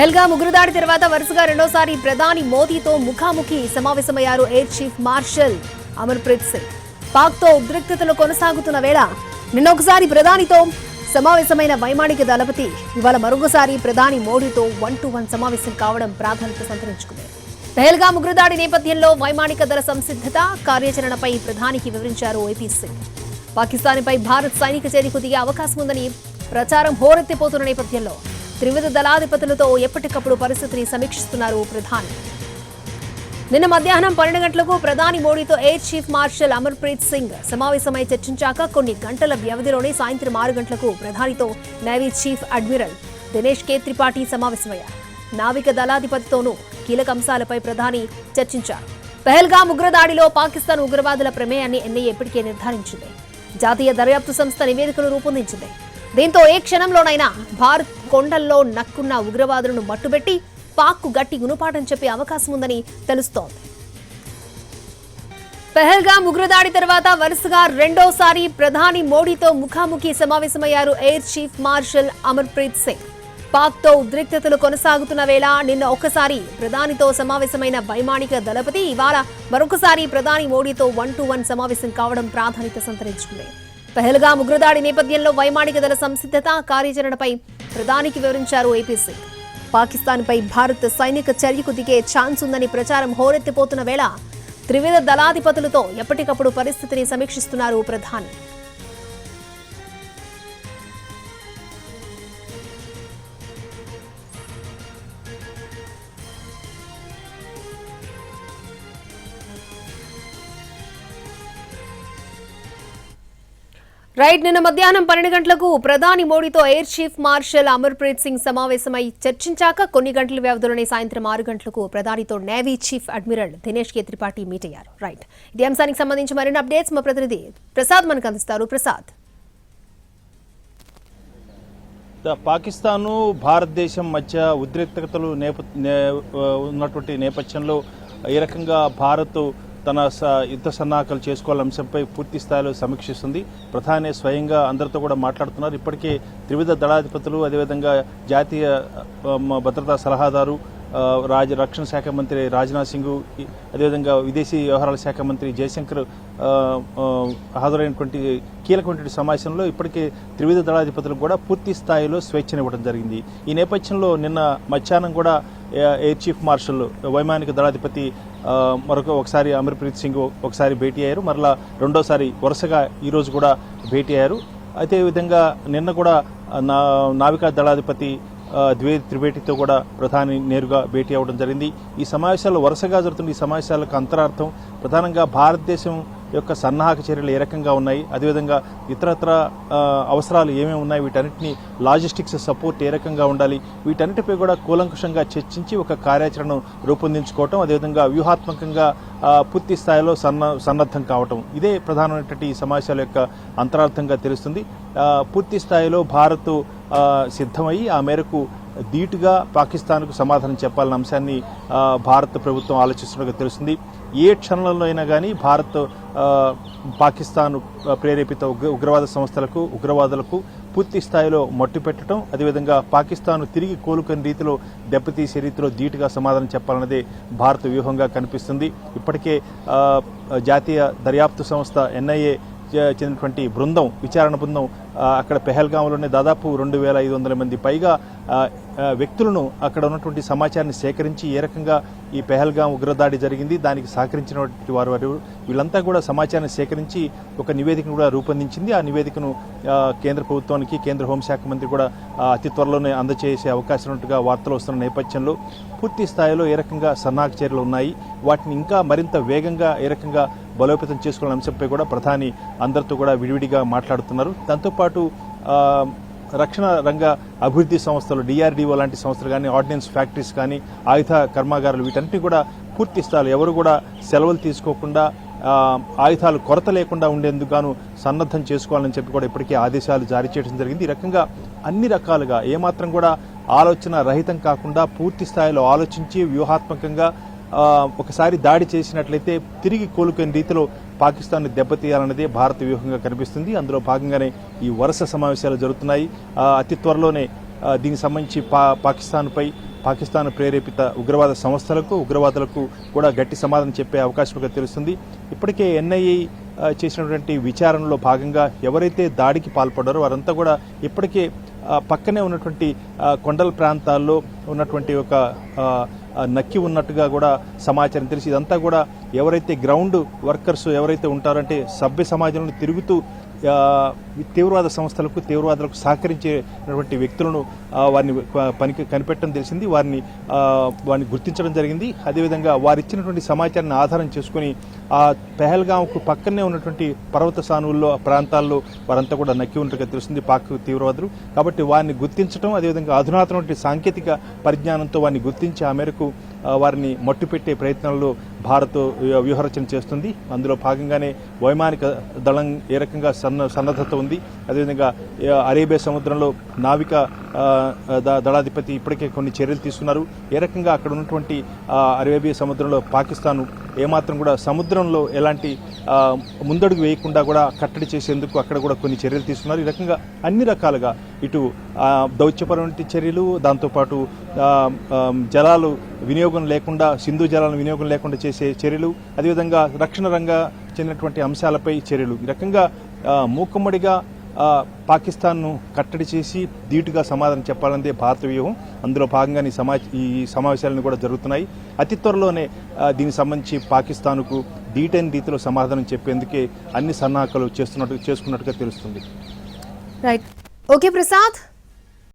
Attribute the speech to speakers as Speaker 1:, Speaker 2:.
Speaker 1: పెహల్గాం ఉగ్రదాడి తర్వాత వరుసగా రెండోసారి ప్రధాని మోదీతో ముఖాముఖి సమావేశమయ్యారు air chief marshal Amarpreet Singh. పాక్తో ఉద్రిక్తతలు కొనసాగుతున్న వేళ నిన్నొకసారి ప్రధానితో సమావేశమైన వైమానిక దళపతి ఇవాళ మరొకసారి ప్రధాని మోడీతో 1-to-1 సమావేశం కావడం ప్రాధాన్యత సంతరించుకుంది. పెహల్గాం ఉగ్రదాడి నేపథ్యంలో వైమానిక దళ సంసిద్ధత కార్యాచరణపై ప్రధానికి వివరించారు ఏపీ సింగ్. పాకిస్తాన్పై భారత్ సైనిక చర్యకు దిగే అవకాశం ఉందని ప్రచారం హోరెత్తిపోతున్న నేపథ్యంలో త్రివిధ దళాధిపతులతో ఎప్పటికప్పుడు పరిస్థితిని సమీక్షిస్తున్నారు ప్రధాని. నిన్న మధ్యాహ్నం 12 గంటలకు ప్రధాని మోడీతో air chief marshal Amarpreet Singh సమావేశమై చర్చించాక కొన్ని గంటల వ్యవధిలోనే సాయంత్రం 6 గంటలకు ప్రధానితో navy chief admiral Dinesh K Tripathi సమావేశమయ్యారు. నావిక దళాధిపతితోనూ కీలక అంశాలపై ప్రధాని చర్చించారు. పెహల్గాం ఉగ్రదాడిలో పాకిస్తాన్ ఉగ్రవాదుల ప్రమేయాన్ని ఎన్ఐఏ ఇప్పటికే నిర్ధారించింది. జాతీయ దర్యాప్తు సంస్థ నివేదికను రూపొందించింది. దీంతో ఏ క్షణంలోనైనా భారత్ కొండల్లో నక్కున్న ఉగ్రవాదులను మట్టుబెట్టి పాక్కు గట్టి గుణపాఠం చెప్పే అవకాశం ఉందని తెలుస్తోంది. పెహల్గాం ఉగ్రదాడి తర్వాత వరుసగా రెండోసారి ప్రధాని మోడీతో ముఖాముఖి సమావేశమయ్యారు air chief marshal Amarpreet Singh. పాక్తో ఉద్రిక్తతలు కొనసాగుతున్న వేళ నిన్న ఒక్కసారి ప్రధానితో సమావేశమైన వైమానిక దళపతి ఇవాళ మరొకసారి ప్రధాని మోడీతో 1-to-1 సమావేశం కావడం ప్రాధాన్యత సంతరించుకుంది. పెహల్గాం ఉగ్రదాడి నేపథ్యంలో వైమానిక దళ సంసిద్ధత కార్యాచరణపై ప్రధానికి వివరించారు ఏపీ సింగ్. పాకిస్తాన్పై భారత్ సైనిక చర్యకు దిగే ఛాన్స్ ఉందని ప్రచారం హోరెత్తిపోతున్న వేళ త్రివిధ దళాధిపతులతో ఎప్పటికప్పుడు పరిస్థితిని సమీక్షిస్తున్నారు ప్రధాని. రైట్, నిన్న మధ్యాహ్నం 12 గంటలకు ప్రధాని మోడీతో air chief marshal Amarpreet Singh సమావేశమై చర్చించాక కొన్ని గంటల వ్యవధిలోనే సాయంత్రం 6 గంటలకు ప్రధానితో navy chief admiral Dinesh K Tripathi meet అయ్యారు. రైట్, ఇదే అంశానికి సంబంధించి మరిన్ని అప్డేట్స్ మా ప్రతినిధి ప్రసాద్ మనకు అందిస్తారు. ప్రసాద్,
Speaker 2: పాకిస్తాను భారతదేశం మధ్య ఉద్రిక్తతలు ఉన్నటువంటి నేపథ్యంలో ఏ రకంగా భారత్ తన యుద్ధ సన్నాహకాలు చేసుకోవాలనే అంశంపై పూర్తి స్థాయిలో సమీక్షిస్తుంది. ప్రధాని స్వయంగా అందరితో కూడా మాట్లాడుతున్నారు. ఇప్పటికే త్రివిధ దళాధిపతులు, అదేవిధంగా జాతీయ భద్రతా సలహాదారు, రక్షణ శాఖ మంత్రి రాజ్నాథ్ సింగ్, అదేవిధంగా విదేశీ వ్యవహారాల శాఖ మంత్రి జయశంకర్ హాజరైనటువంటి కీలకమైనటువంటి సమావేశంలో ఇప్పటికే త్రివిధ దళాధిపతులకు కూడా పూర్తి స్థాయిలో స్వేచ్ఛనివ్వడం జరిగింది. ఈ నేపథ్యంలో నిన్న మధ్యాహ్నం కూడా ఎయిర్ చీఫ్ మార్షల్ వైమానిక దళాధిపతి ఒకసారి అమర్ప్రీత్ సింగ్ ఒకసారి భేటీ అయ్యారు. మరలా రెండోసారి వరుసగా ఈరోజు కూడా భేటీ అయ్యారు. అదేవిధంగా నిన్న కూడా నావికా దళాధిపతి ద్వివేది త్రివేదితో కూడా ప్రధాని నేరుగా భేటీ అవ్వడం జరిగింది. ఈ సమావేశాలు వరుసగా జరుగుతున్న ఈ సమావేశాలకు అంతరార్థం ప్రధానంగా భారతదేశం యొక్క సన్నాహక చర్యలు ఏ రకంగా ఉన్నాయి, అదేవిధంగా ఇతరత్ర అవసరాలు ఏమేమి ఉన్నాయి, వీటన్నిటిని లాజిస్టిక్స్ సపోర్ట్ ఏ రకంగా ఉండాలి, వీటన్నిటిపై కూడా కూలంకుషంగా చర్చించి ఒక కార్యాచరణను రూపొందించుకోవటం, అదేవిధంగా వ్యూహాత్మకంగా పూర్తి స్థాయిలో సన్నద్ధం కావటం, ఇదే ప్రధానమైనటువంటి ఈ సమావేశాల యొక్క అంతరార్థంగా తెలుస్తుంది. పూర్తి స్థాయిలో భారత్ సిద్ధమయ్యి ఆ మేరకు ధీటుగా పాకిస్తాన్కు సమాధానం చెప్పాలన్న అంశాన్ని భారత ప్రభుత్వం ఆలోచిస్తున్నట్టుగా తెలుస్తుంది. ఏ క్షణంలో అయినా కానీ భారత్ పాకిస్తాన్ ప్రేరేపిత ఉగ్రవాద సంస్థలకు, ఉగ్రవాదులకు పూర్తి స్థాయిలో మట్టుపెట్టడం, అదేవిధంగా పాకిస్తాన్ తిరిగి కోలుకునే రీతిలో దెబ్బతీసే రీతిలో ధీటుగా సమాధానం చెప్పాలన్నదే భారత వ్యూహంగా కనిపిస్తుంది. ఇప్పటికే జాతీయ దర్యాప్తు సంస్థ ఎన్ఐఏ చెందినటువంటి బృందం, విచారణ బృందం అక్కడ పెహల్గాంలోనే దాదాపు 2500 మంది పైగా వ్యక్తులను అక్కడ ఉన్నటువంటి సమాచారాన్ని సేకరించి ఏ రకంగా ఈ పెహల్గాం ఉగ్రదాడి జరిగింది, దానికి సహకరించినటువంటి వారు వీళ్ళంతా కూడా సమాచారాన్ని సేకరించి ఒక నివేదికను కూడా రూపొందించింది. ఆ నివేదికను కేంద్ర ప్రభుత్వానికి కేంద్ర హోంశాఖ మంత్రి కూడా అతి త్వరలోనే అందజేసే అవకాశం ఉన్నట్టుగా వార్తలు వస్తున్న నేపథ్యంలో పూర్తి స్థాయిలో ఏ రకంగా సన్నాహక చర్యలు ఉన్నాయి, వాటిని ఇంకా మరింత వేగంగా ఏ రకంగా బలోపేతం చేసుకునే అంశంపై కూడా ప్రధాని అందరితో కూడా విడివిడిగా మాట్లాడుతున్నారు. దాంతోపాటు రక్షణ రంగ అభివృద్ధి సంస్థలు, డిఆర్డీఓ లాంటి సంస్థలు కానీ, ఆర్డినెన్స్ ఫ్యాక్టరీస్ కానీ, ఆయుధ కర్మాగారాలు, వీటన్నిటి కూడా పూర్తి స్థాయిలో ఎవరు కూడా సెలవులు తీసుకోకుండా ఆయుధాలు కొరత లేకుండా ఉండేందుకు గాను సన్నద్ధం చేసుకోవాలని చెప్పి కూడా ఇప్పటికే ఆదేశాలు జారీ చేయడం జరిగింది. ఈ రకంగా అన్ని రకాలుగా ఏమాత్రం కూడా ఆలోచన రహితం కాకుండా పూర్తి స్థాయిలో ఆలోచించి వ్యూహాత్మకంగా ఒకసారి దాడి చేసినట్లయితే తిరిగి కోలుకునే రీతిలో పాకిస్తాన్ దెబ్బతీయాలన్నదే భారత వ్యూహంగా కనిపిస్తుంది. అందులో భాగంగానే ఈ వరుస సమావేశాలు జరుగుతున్నాయి. అతి త్వరలోనే దీనికి సంబంధించి పాకిస్తాన్ ప్రేరేపిత ఉగ్రవాద సంస్థలకు ఉగ్రవాదులకు కూడా గట్టి సమాధానం చెప్పే అవకాశం తెలుస్తుంది. ఇప్పటికే ఎన్ఐఏ చేసినటువంటి విచారణలో భాగంగా ఎవరైతే దాడికి పాల్పడ్డారో వారంతా కూడా ఇప్పటికే పక్కనే ఉన్నటువంటి కొండల ప్రాంతాల్లో ఉన్నటువంటి ఒక నక్కి ఉన్నట్టుగా కూడా సమాచారం తెలిసి ఇదంతా కూడా ఎవరైతే గ్రౌండ్ వర్కర్స్ ఎవరైతే ఉంటారంటే సభ్య సమాజంలో తిరుగుతూ తీవ్రవాద సంస్థలకు తీవ్రవాదులకు సహకరించేటువంటి వ్యక్తులను వారిని పనికి కనిపెట్టడం తెలిసింది. వారిని గుర్తించడం జరిగింది. అదేవిధంగా వారు ఇచ్చినటువంటి సమాచారాన్ని ఆధారం చేసుకుని ఆ పెహల్గాంకు పక్కనే ఉన్నటువంటి పర్వత సానువుల్లో ప్రాంతాల్లో వారంతా కూడా నక్కి ఉన్నట్టుగా తెలుస్తుంది పాక్ తీవ్రవాదులు. కాబట్టి వారిని గుర్తించడం అదేవిధంగా అధునాతన సాంకేతిక పరిజ్ఞానంతో వారిని గుర్తించి ఆ మేరకు వారిని మట్టుపెట్టే ప్రయత్నాల్లో భారత్ వ్యూహరచన చేస్తుంది. అందులో భాగంగానే వైమానిక దళం ఏ రకంగా సన్నద్ధత ఉంది. అదేవిధంగా అరేబియా సముద్రంలో నావిక దళాధిపతి ఇప్పటికే కొన్ని చర్యలు తీసుకున్నారు. ఏ రకంగా అక్కడ ఉన్నటువంటి అరేబియా సముద్రంలో పాకిస్తాన్ ఏమాత్రం కూడా సముద్రంలో ఎలాంటి ముందడుగు వేయకుండా కూడా కట్టడి చేసేందుకు అక్కడ కూడా కొన్ని చర్యలు తీసుకున్నారు. ఈ రకంగా అన్ని రకాలుగా ఇటు దౌత్యపరమైన చర్యలు, దాంతోపాటు జలాలు వినియోగం లేకుండా సింధు జలాల వినియోగం లేకుండా చేసే చర్యలు, అదేవిధంగా రక్షణ రంగ చెందినటువంటి అంశాలపై చర్యలు, ఈ రకంగా మూకుమ్మడిగా పాకిస్తాన్ను కట్టడి చేసి ధీటుగా సమాధానం చెప్పాలన్నదే భారత వ్యూహం. అందులో భాగంగానే ఈ సమావేశాలను కూడా జరుగుతున్నాయి. అతి త్వరలోనే దీనికి సంబంధించి పాకిస్తాన్కు ధీటైన రీతిలో సమాధానం చెప్పేందుకే అన్ని సన్నాహకాలు చేసుకున్నట్టుగా తెలుస్తుంది.
Speaker 1: రైట్. ఓకే ప్రసాద్.